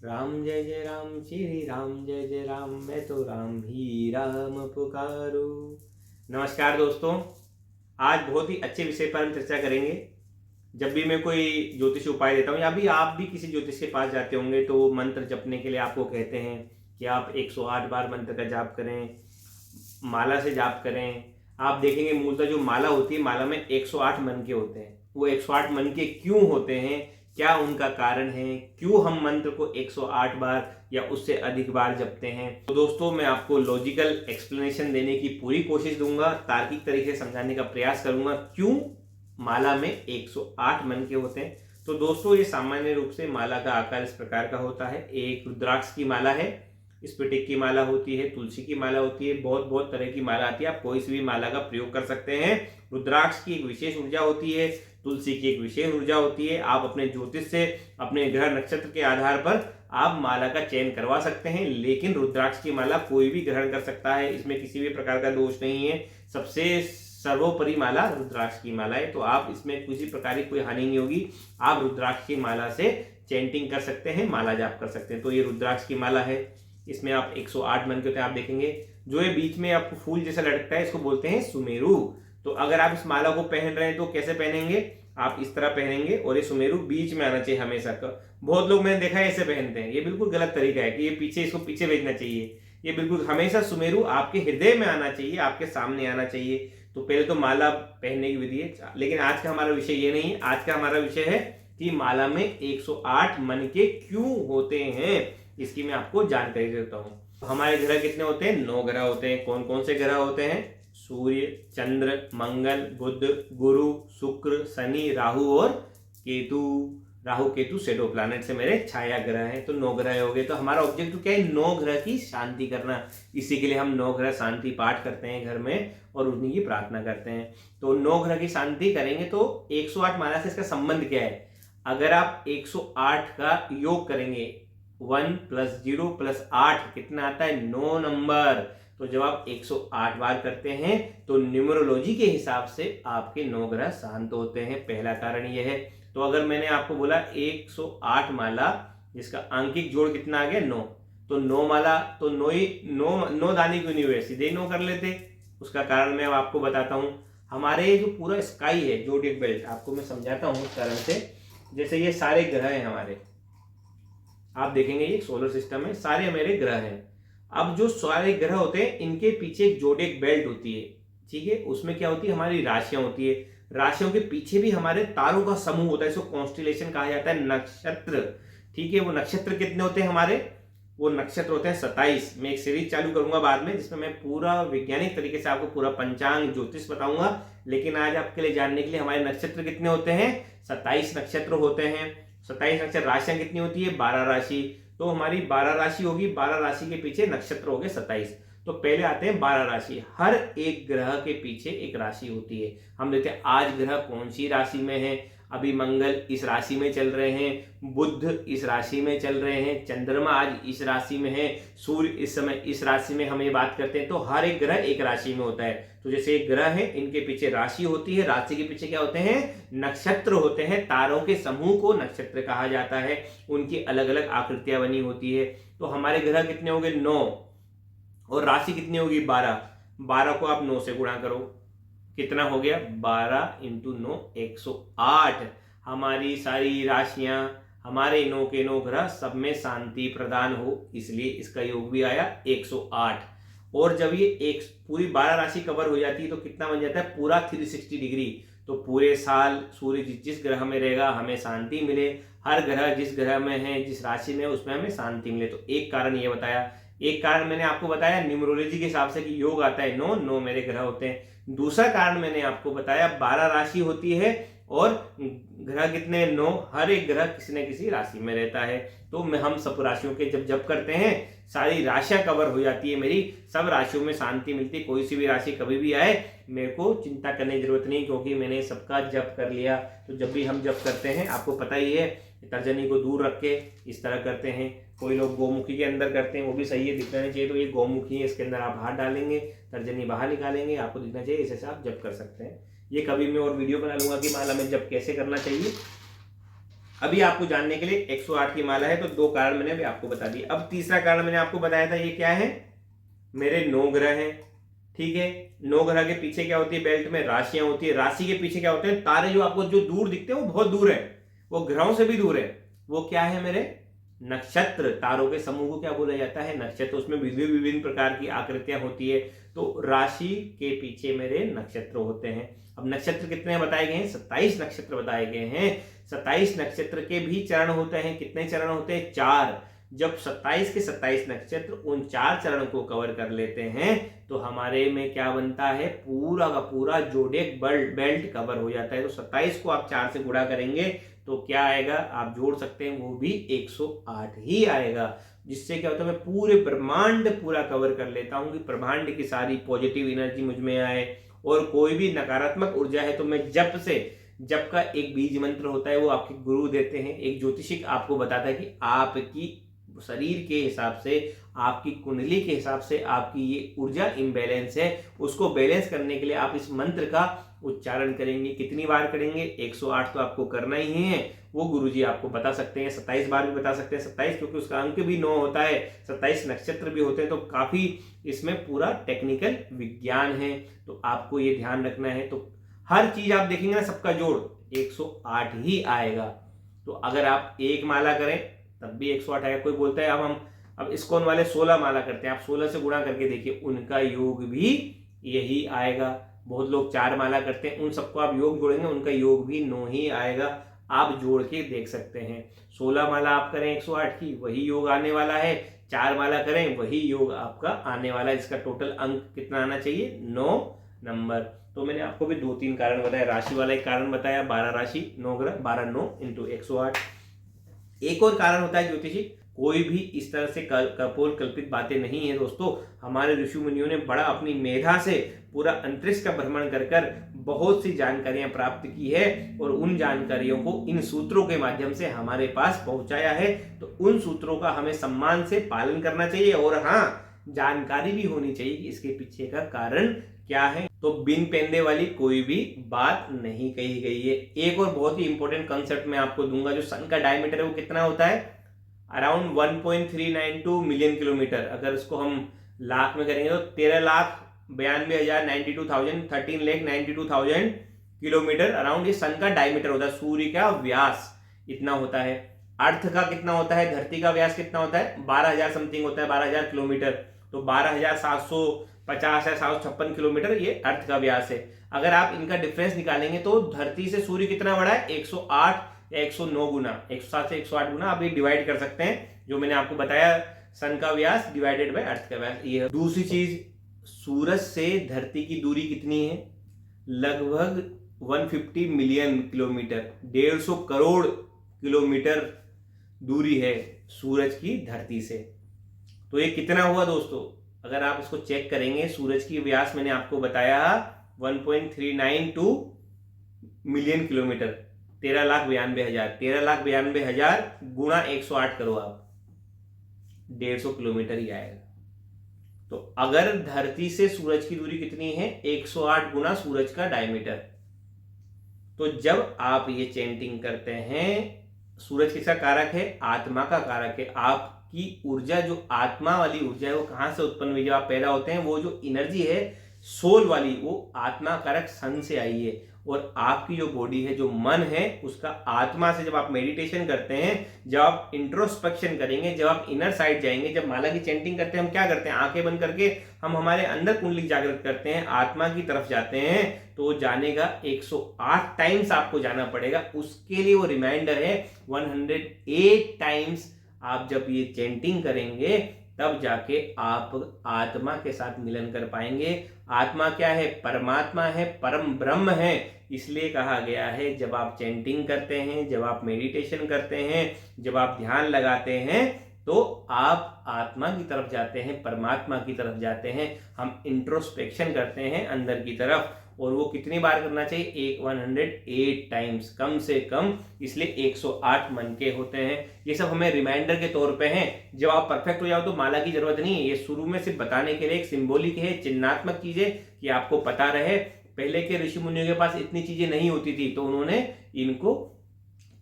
राम जय जय राम श्री राम जय जय राम, मैं तो राम ही राम पुकारू। नमस्कार दोस्तों, आज बहुत ही अच्छे विषय पर हम चर्चा करेंगे। जब भी मैं कोई ज्योतिष उपाय देता हूँ या भी आप भी किसी ज्योतिष के पास जाते होंगे तो वो मंत्र जपने के लिए आपको कहते हैं कि आप 108 बार मंत्र का जाप करें, माला से जाप करें। आप देखेंगे मूलतः जो माला होती है, माला में 108 मन के होते हैं। वो 108 मन के क्यों होते हैं, क्या उनका कारण है, क्यों हम मंत्र को 108 बार या उससे अधिक बार जपते हैं। तो दोस्तों, मैं आपको लॉजिकल एक्सप्लेनेशन देने की पूरी कोशिश दूंगा, तार्किक तरीके से समझाने का प्रयास करूंगा क्यों माला में 108 मन के होते हैं। तो दोस्तों, ये सामान्य रूप से माला का आकार इस प्रकार का होता है। एक रुद्राक्ष की माला है, स्फटिक की माला होती है, तुलसी की माला होती है, बहुत बहुत तरह की माला आती है। आप कोई सी भी माला का प्रयोग कर सकते हैं। रुद्राक्ष की एक विशेष ऊर्जा होती है, तुलसी की एक विशेष ऊर्जा होती है। आप अपने ज्योतिष से अपने ग्रह नक्षत्र के आधार पर आप माला का चयन करवा सकते हैं, लेकिन रुद्राक्ष की माला कोई भी ग्रहण कर सकता है, इसमें किसी भी प्रकार का दोष नहीं है। सबसे सर्वोपरि माला रुद्राक्ष की माला है, तो आप इसमें किसी प्रकार की कोई हानि नहीं होगी। आप रुद्राक्ष की माला से चैंटिंग कर सकते हैं, माला जाप कर सकते हैं। तो ये रुद्राक्ष की माला है, इसमें आप 108 मन के होते हैं। आप देखेंगे जो ये बीच में आपको फूल जैसा लटकता है, इसको बोलते हैं सुमेरु। तो अगर आप इस माला को पहन रहे हैं तो कैसे पहनेंगे, आप इस तरह पहनेंगे और ये सुमेरु बीच में आना चाहिए हमेशा का। बहुत लोग मैंने देखा है ऐसे पहनते हैं, ये बिल्कुल गलत तरीका है कि ये पीछे, इसको पीछे भेजना चाहिए। ये बिल्कुल हमेशा सुमेरु आपके हृदय में आना चाहिए, आपके सामने आना चाहिए। तो पहले तो माला पहनने की विधि है, लेकिन आज का हमारा विषय ये नहीं है। आज का हमारा विषय है कि माला में 108 मन के क्यों होते हैं, इसकी मैं आपको जानकारी देता हूं। हमारे ग्रह कितने होते हैं? 9 ग्रह होते हैं। कौन कौन से ग्रह होते हैं? सूर्य, चंद्र, मंगल, बुध, गुरु, शुक्र, शनि, राहु और केतु। राहु केतु शैडो प्लैनेट से मेरे छाया ग्रह हैं। तो 9 ग्रह हो गए। तो हमारा ऑब्जेक्टिव क्या है? 9 ग्रह की शांति करना। इसी के लिए हम 9 ग्रह शांति पाठ करते हैं घर में और उन्हीं की प्रार्थना करते हैं। तो 9 ग्रह की शांति करेंगे। तो 108 माला से इसका संबंध क्या है? अगर आप 108 का योग करेंगे, 1 + 0 + 8 कितना आता है? 9 नंबर। तो जब आप 108 बार करते हैं तो न्यूमरोलॉजी के हिसाब से आपके 9 ग्रह शांत होते हैं। पहला कारण यह है। तो अगर मैंने आपको बोला 108 माला, जिसका आंकिक जोड़ कितना आ गया? 9। तो 9 माला, तो 9 दाने क्यों नहीं हुए? सीधे ही 9 कर लेते। उसका कारण मैं अब आपको बताता हूं। हमारे जो पूरा स्काई है, ज़ोडिएक बेल्ट, आपको मैं समझाता हूं उस कारण से। जैसे ये सारे ग्रह हैं हमारे, आप देखेंगे ये सोलर सिस्टम है, सारे मेरे ग्रह हैं। अब जो सारे ग्रह होते हैं, इनके पीछे एक ज़ोडिएक बेल्ट होती है, ठीक है। उसमें क्या होती है? हमारी राशियां होती है। राशियों के पीछे भी हमारे तारों का समूह होता है, इसको कॉन्स्टिलेशन कहा जाता है, नक्षत्र, ठीक है। वो नक्षत्र कितने होते हैं हमारे? वो नक्षत्र होते हैं 27। मैं एक सीरीज चालू करूंगा बाद में, जिसमें मैं पूरा वैज्ञानिक तरीके से आपको पूरा पंचांग ज्योतिष बताऊंगा। लेकिन आज आपके लिए जानने के लिए हमारे नक्षत्र कितने होते हैं? 27 नक्षत्र होते हैं। 27 नक्षत्र। राशियां कितनी होती है? 12 राशि। तो हमारी 12 राशि होगी, 12 राशि के पीछे नक्षत्र हो गए 27। तो पहले आते हैं 12 राशि। हर एक ग्रह के पीछे एक राशि होती है। हम देखते हैं आज ग्रह कौन सी राशि में है। अभी मंगल इस राशि में चल रहे हैं, बुध इस राशि में चल रहे हैं, चंद्रमा आज इस राशि में है, सूर्य इस समय इस राशि में, हम ये बात करते हैं। तो हर एक ग्रह एक राशि में होता है। तो जैसे एक ग्रह है, इनके पीछे राशि होती है, राशि के पीछे क्या होते हैं? नक्षत्र होते हैं। तारों के समूह को नक्षत्र कहा जाता है। उनकी अलग अलग आकृतियां बनी होती है। तो हमारे ग्रह कितने हो गए? 9। और राशि कितनी होगी? 12। 12 को आप 9 से गुणा करो, कितना हो गया? 12 × 9 108। हमारी सारी राशियां, हमारे 9 के 9 ग्रह, सब में शांति प्रदान हो, इसलिए इसका योग भी आया 108। और जब ये एक पूरी 12 राशि कवर हो जाती है तो कितना बन जाता है? पूरा 360 डिग्री। तो पूरे साल सूर्य जिस ग्रह में रहेगा हमें शांति मिले। हर ग्रह जिस ग्रह में है, जिस राशि में, उसमें हमें शांति मिले। तो एक कारण ये बताया। एक कारण मैंने आपको बताया न्यूमरोलॉजी के हिसाब से कि योग आता है 9 मेरे ग्रह होते हैं। दूसरा कारण मैंने आपको बताया 12 राशि होती है और ग्रह कितने? 9। हर एक ग्रह किसी न किसी राशि में रहता है। तो हम सब राशियों के जब जप करते हैं, सारी राशियां कवर हो जाती है मेरी, सब राशियों में शांति मिलती है। कोई सी भी राशि कभी भी आए, मेरे को चिंता करने की जरूरत नहीं, क्योंकि मैंने सबका जप कर लिया। तो जब भी हम जप करते हैं, आपको पता ही है, तर्जनी को दूर रख के इस तरह करते हैं। कोई लोग गोमुखी के अंदर करते हैं, वो भी सही है, दिखना चाहिए। तो ये गोमुखी है, इसके अंदर आप हाथ डालेंगे, तर्जनी बाहर निकालेंगे, आपको दिखना चाहिए। ऐसे आप जप कर सकते हैं। ये कभी मैं और वीडियो बना लूंगा कि माला में जप कैसे करना चाहिए। अभी आपको जानने के लिए 108 की माला है, तो 2 कारण मैंने अभी आपको बता दिए। अब तीसरा कारण मैंने आपको बताया था, ये क्या है, मेरे 9 ग्रह हैं, ठीक है। 9 ग्रह के पीछे क्या होती है, बेल्ट में राशियां होती है, राशि के पीछे क्या होते हैं, तारे जो आपको जो दूर दिखते हैं वो बहुत दूर है, वो ग्रहों से भी दूर है, वो क्या है मेरे नक्षत्र। तारों के समूह को क्या बोला जाता है, नक्षत्र। उसमें विभिन्न विभिन्न प्रकार की आकृतियां होती है, तो राशि के पीछे मेरे नक्षत्र होते हैं। अब नक्षत्र कितने बताए गए हैं, 27 नक्षत्र बताए गए हैं। 27 नक्षत्र के भी चरण होते हैं, कितने चरण होते हैं, 4। जब 27 के 27 नक्षत्र उन 4 चरण को कवर कर लेते हैं तो हमारे में क्या बनता है, पूरा का पूरा जोडिएक बेल्ट कवर हो जाता है। तो 27 को आप 4 से गुणा करेंगे तो क्या आएगा, आप जोड़ सकते हैं, वो भी 108 ही आएगा। जिससे क्या होता है, मैं पूरे ब्रह्मांड पूरा कवर कर लेता हूं कि ब्रह्मांड की सारी पॉजिटिव एनर्जी मुझ में आए, और कोई भी नकारात्मक ऊर्जा है तो मैं जप का एक बीज मंत्र होता है, वो आपके गुरु देते हैं। एक ज्योतिषिक आपको बताता है कि आपकी शरीर के हिसाब से, आपकी कुंडली के हिसाब से आपकी ये ऊर्जा इम्बैलेंस है, उसको बैलेंस करने के लिए आप इस मंत्र का उच्चारण करेंगे। कितनी बार करेंगे, 108 तो आपको करना ही है, वो गुरुजी आपको बता सकते हैं। 27 बार भी बता सकते हैं, 27 क्योंकि उसका अंक भी 9 होता है, 27 नक्षत्र भी होते हैं, तो काफी इसमें पूरा टेक्निकल विज्ञान है, तो आपको ये ध्यान रखना है। तो हर चीज आप देखेंगे ना, सबका जोड़ 108 ही आएगा। तो अगर आप एक माला करें तब भी 108 आएगा। कोई बोलता है अब इस्कॉन वाले 16 माला करते हैं, आप 16 से गुणा करके देखिए, उनका योग भी यही आएगा। बहुत लोग 4 माला करते हैं, उन सबको आप योग जोड़ेंगे, उनका योग भी 9 ही आएगा। आप जोड़ के देख सकते हैं, 16 माला आप करें 108 की, वही योग आने वाला है। 4 माला करें, वही योग आपका आने वाला है। इसका टोटल अंक कितना आना चाहिए, 9 नंबर। तो मैंने आपको भी 2-3 कारण बताया, राशि वाला एक कारण बताया, 12 राशि 9 ग्रह, 12 9 इंटू 108। एक और कारण होता है ज्योतिषी, कोई भी इस तरह से कपोल कल्पित बातें नहीं है दोस्तों। हमारे ऋषि मुनियों ने बड़ा अपनी मेधा से पूरा अंतरिक्ष का भ्रमण कर बहुत सी जानकारियां प्राप्त की है, और उन जानकारियों को इन सूत्रों के माध्यम से हमारे पास पहुंचाया है। तो उन सूत्रों का हमें सम्मान से पालन करना चाहिए, और हाँ, जानकारी भी होनी चाहिए कि इसके पीछे का कारण क्या है। तो बिन पेंदे वाली कोई भी बात नहीं कही गई है। एक और बहुत ही इंपॉर्टेंट कंसेप्ट मैं आपको दूंगा, जो सन का डायमीटर है वो कितना होता है, अराउंड 1.392 मिलियन किलोमीटर। अगर इसको हम लाख में करेंगे तो 13,92,092,000 13,92,000 किलोमीटर अराउंड ये सन का डायमीटर होता है। सूर्य का व्यास इतना होता है। अर्थ का कितना होता है, धरती का व्यास कितना होता है, 12,000 समथिंग होता है, 12,000 किलोमीटर। तो 12,750 या 756 किलोमीटर ये अर्थ का व्यास है। अगर आप इनका डिफरेंस निकालेंगे तो धरती से सूर्य कितना बड़ा है, 108 या 109 गुना, 107 से 108 गुना आप ये डिवाइड कर सकते हैं, जो मैंने आपको बताया, सन का व्यास डिवाइडेड बाय अर्थ का व्यास। ये दूसरी चीज, सूरज से धरती की दूरी कितनी है, लगभग 150 मिलियन किलोमीटर, 150 करोड़ किलोमीटर दूरी है सूरज की धरती से। तो ये कितना हुआ दोस्तों, अगर आप इसको चेक करेंगे, सूरज की व्यास मैंने आपको बताया 1.392 मिलियन किलोमीटर, 13,92,000, 13,92,000 गुणा 108 करो आप, 150 किलोमीटर ही आएगा। तो अगर धरती से सूरज की दूरी कितनी है, 108 गुना सूरज का डायमीटर। तो जब आप ये चैंटिंग करते हैं, सूरज किसका कारक है, आत्मा का कारक है। आपकी ऊर्जा, जो आत्मा वाली ऊर्जा है, वो कहां से उत्पन्न हुई, जब आप पैदा होते हैं, वो जो एनर्जी है सोल वाली, वो आत्मा कारक सन से आई है। और आपकी जो बॉडी है, जो मन है, उसका आत्मा से, जब आप मेडिटेशन करते हैं, जब आप इंट्रोस्पेक्शन करेंगे, जब आप इनर साइड जाएंगे, जब माला की चैंटिंग करते हैं, हम क्या करते हैं, आंखें बंद करके हम हमारे अंदर कुंडली जागृत करते हैं, आत्मा की तरफ जाते हैं। तो जाने का 108 टाइम्स आपको जाना पड़ेगा। उसके लिए वो रिमाइंडर है 108 टाइम्स। आप जब ये चैंटिंग करेंगे तब जाके आप आत्मा के साथ मिलन कर पाएंगे। आत्मा क्या है, परमात्मा है, परम ब्रह्म है। इसलिए कहा गया है, जब आप चैंटिंग करते हैं, जब आप मेडिटेशन करते हैं, जब आप ध्यान लगाते हैं, तो आप आत्मा की तरफ जाते हैं, परमात्मा की तरफ जाते हैं। हम इंट्रोस्पेक्शन करते हैं अंदर की तरफ, और वो कितनी बार करना चाहिए, 108 टाइम्स कम से कम। इसलिए 108 मन के होते हैं। ये सब हमें रिमाइंडर के तौर पे हैं। जब आप परफेक्ट हो जाओ तो माला की जरूरत नहीं है। ये शुरू में सिर्फ बताने के लिए एक सिंबॉलिक है, चिन्हात्मक चीजें, कि आपको पता रहे। पहले के ऋषि मुनियों के पास इतनी चीजें नहीं होती थी, तो उन्होंने इनको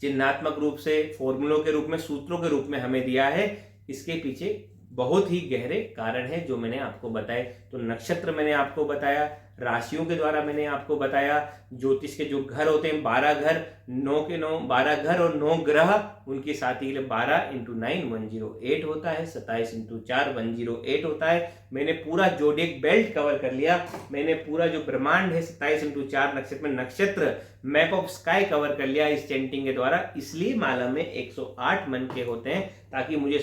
चिन्हात्मक रूप से, फॉर्मूलों के रूप में, सूत्रों के रूप में हमें दिया है, इसके पीछे बहुत ही गहरे कारण है जो मैंने आपको बताए। तो नक्षत्र मैंने आपको बताया, राशियों के द्वारा मैंने आपको बताया, ज्योतिष के जो घर होते हैं 12 घर, 9 के 9 12 घर और 9 ग्रह, उनके साथ ही 12 × 9 108 होता है, 27 × 4 108 होता है। मैंने पूरा जोडिएक बेल्ट कवर कर लिया, मैंने पूरा जो ब्रह्मांड है 27 × 4 नक्षत्र में नक्षत्र मैप ऑफ स्काई कवर कर लिया इस चैंटिंग के द्वारा। इसलिए माला में 108 मन के होते हैं ताकि मुझे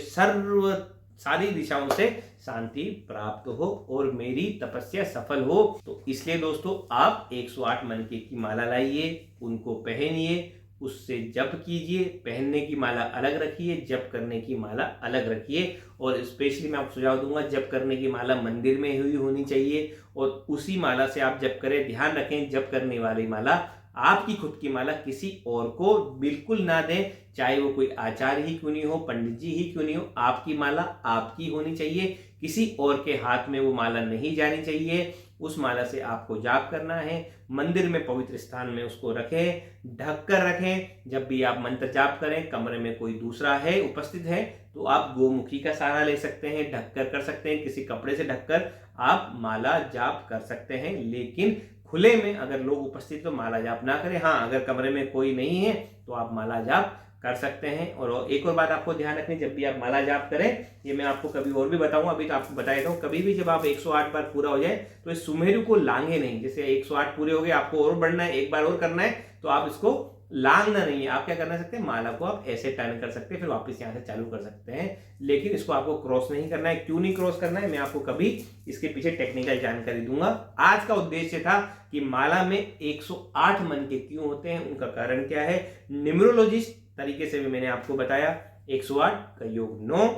सारी दिशाओं से शांति प्राप्त हो और मेरी तपस्या सफल हो। तो इसलिए दोस्तों आप 108 मनके की माला लाइए, उनको पहनिए, उससे जप कीजिए। पहनने की माला अलग रखिए, जप करने की माला अलग रखिए। और स्पेशली मैं आपको सुझाव दूंगा, जप करने की माला मंदिर में हुई होनी चाहिए और उसी माला से आप जप करें। ध्यान रखें, जप करने वाली माला आपकी खुद की माला किसी और को बिल्कुल ना दें, चाहे वो कोई आचार्य ही क्यों नहीं हो, पंडित जी ही क्यों नहीं हो। आपकी माला आपकी होनी चाहिए, किसी और के हाथ में वो माला नहीं जानी चाहिए। उस माला से आपको जाप करना है, मंदिर में पवित्र स्थान में उसको रखें, ढक कर रखें। जब भी आप मंत्र जाप करें, कमरे में कोई दूसरा है, उपस्थित है, तो आप गोमुखी का सहारा ले सकते हैं, ढककर कर सकते हैं, किसी कपड़े से ढककर आप माला जाप कर सकते हैं। लेकिन खुले में अगर लोग उपस्थित तो माला जाप ना करें। हाँ, अगर कमरे में कोई नहीं है तो आप माला जाप कर सकते हैं। और एक और बात आपको ध्यान रखनी, जब भी आप माला जाप करें, ये मैं आपको कभी और भी बताऊंगा, अभी तो आपको बता देता हूँ, कभी भी जब आप 108 बार पूरा हो जाए तो इस सुमेरु को लांघे नहीं। जैसे 108 पूरे हो गए, आपको और बढ़ना है, एक बार और करना है, तो आप इसको लांघना नहीं है। आप क्या करना सकते हैं, माला को आप ऐसे टर्न कर सकते हैं, फिर वापस यहाँ से चालू कर सकते हैं। लेकिन इसको आपको क्रॉस नहीं करना है। क्यों नहीं क्रॉस करना है, मैं आपको कभी इसके पीछे टेक्निकल जानकारी दूंगा। आज का उद्देश्य था कि माला में 108 मनके क्यों होते हैं, उनका कारण क्या है, न्यूमरोलॉजिस्ट तरीके से भी मैंने आपको बताया। 108 का योग 9,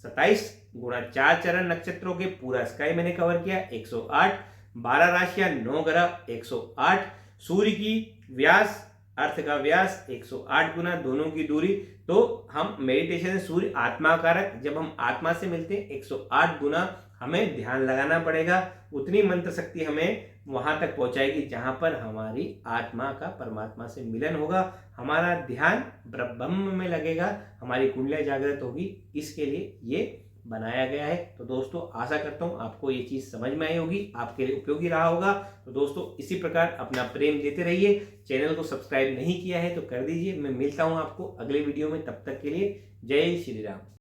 27 × 4 चरण नक्षत्रों के पूरा स्काई मैंने कवर किया 108, 12 राशियां, 9 ग्रह 108, सूर्य की व्यास, अर्थ का व्यास 108 गुना, दोनों की दूरी। तो हम मेडिटेशन से सूर्य आत्मा कारक, जब हम आत्मा से मिलते हैं 108 गुना हमें ध्यान लगाना पड़ेगा। उतनी मंत्र शक्ति हमें वहां तक पहुंचाएगी जहां पर हमारी आत्मा का परमात्मा से मिलन होगा, हमारा ध्यान ब्रह्म में लगेगा, हमारी कुंडलियां जागृत होगी। इसके लिए ये बनाया गया है। तो दोस्तों आशा करता हूं आपको ये चीज समझ में आई होगी, आपके लिए उपयोगी रहा होगा। तो दोस्तों इसी प्रकार अपना प्रेम देते रहिए। चैनल को सब्सक्राइब नहीं किया है तो कर दीजिए। मैं मिलता हूं आपको अगले वीडियो में, तब तक के लिए जय श्री राम।